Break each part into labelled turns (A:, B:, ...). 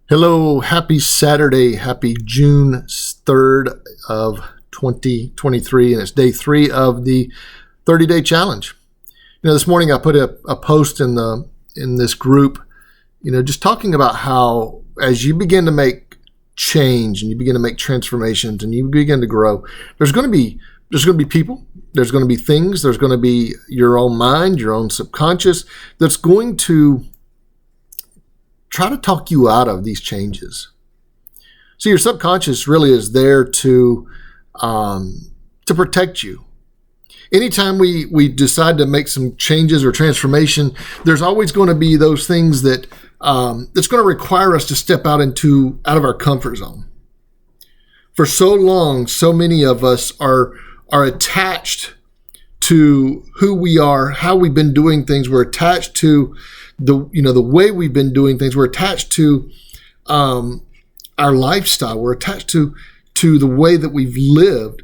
A: Hello, happy Saturday, happy June 3rd of 2023, and it's day 3 of the 30-day challenge. This morning I put a post in this group, just talking about how as you begin to make change and you begin to make transformations and you begin to grow, there's going to be people, there's going to be things, there's going to be your own mind, your own subconscious that's going to try to talk you out of these changes. So your subconscious really is there to protect you. Anytime we decide to make some changes or transformation, there's always going to be those things that's going to require us to step out of our comfort zone. For so long, so many of us are attached to who we are, how we've been doing things. We're attached to the way we've been doing things. We're attached to our lifestyle. We're attached to the way that we've lived,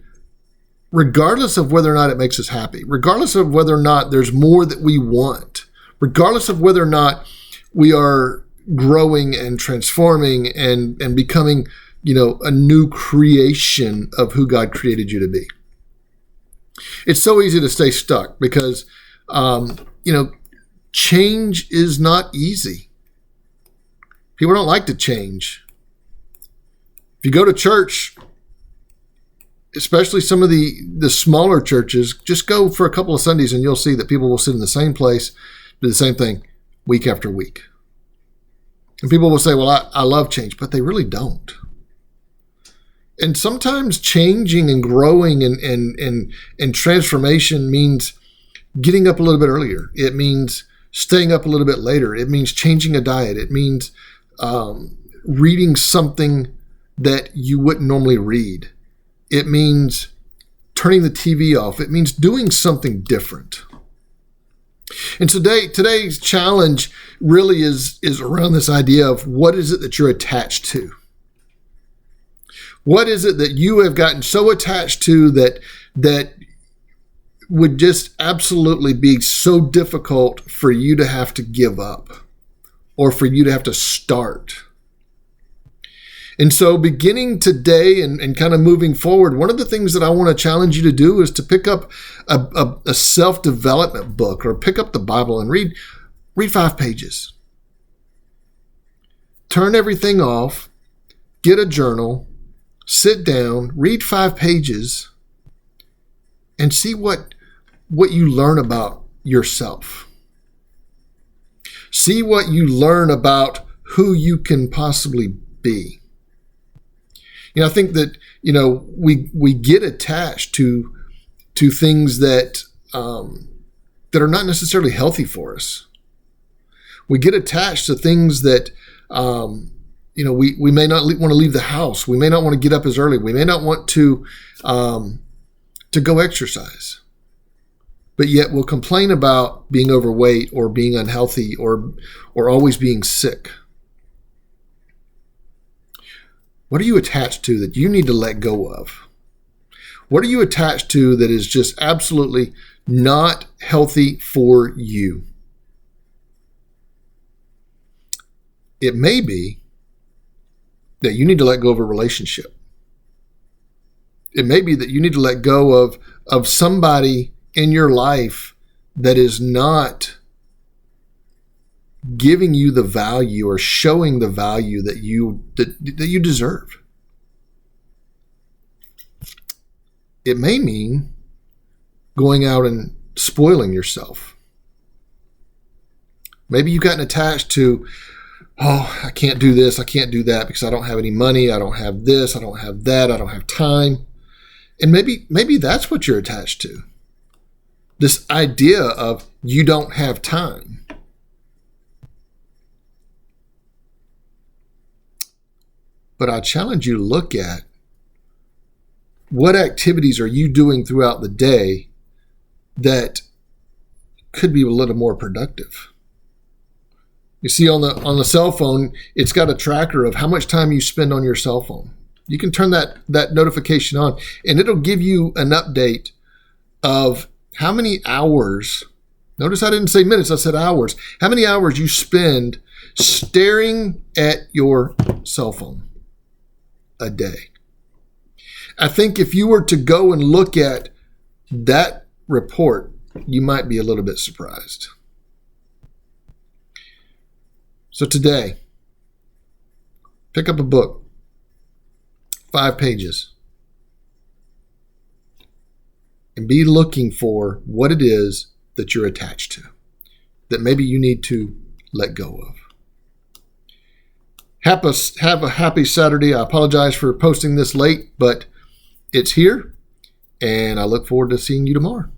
A: regardless of whether or not it makes us happy, regardless of whether or not there's more that we want, regardless of whether or not we are growing and transforming and becoming, a new creation of who God created you to be. It's so easy to stay stuck because, change is not easy. People don't like to change. If you go to church, especially some of the smaller churches, just go for a couple of Sundays and you'll see that people will sit in the same place, do the same thing week after week. And people will say, well, I love change, but they really don't. And sometimes changing and growing and transformation means getting up a little bit earlier. It means staying up a little bit later. It means changing a diet. It means reading something that you wouldn't normally read. It means turning the TV off. It means doing something different. And today's challenge really is around this idea of what is it that you're attached to? What is it that you have gotten so attached to that would just absolutely be so difficult for you to have to give up or for you to have to start? And so beginning today and kind of moving forward, one of the things that I want to challenge you to do is to pick up a self-development book or pick up the Bible and read 5 pages. Turn everything off, get a journal, sit down, read 5 pages, and see what you learn about yourself. See what you learn about who you can possibly be. I think that, we get attached to things that are not necessarily healthy for us. We get attached to things that, we may not want to leave the house. We may not want to get up as early. We may not want to go exercise. But yet we'll complain about being overweight or being unhealthy or always being sick. What are you attached to that you need to let go of? What are you attached to that is just absolutely not healthy for you? It may be that you need to let go of a relationship. It may be that you need to let go of somebody in your life that is not giving you the value or showing the value that you deserve. It may mean going out and spoiling yourself. Maybe you've gotten attached to, I can't do this, I can't do that because I don't have any money, I don't have this, I don't have that, I don't have time. And maybe that's what you're attached to. This idea of you don't have time. But I challenge you to look at what activities are you doing throughout the day that could be a little more productive. You see on the cell phone, it's got a tracker of how much time you spend on your cell phone. You can turn that notification on and it'll give you an update of how many hours, notice I didn't say minutes, I said hours, how many hours you spend staring at your cell phone a day. I think if you were to go and look at that report, you might be a little bit surprised. So today, pick up a book, 5 pages, and be looking for what it is that you're attached to, that maybe you need to let go of. Have a happy Saturday. I apologize for posting this late, but it's here, and I look forward to seeing you tomorrow.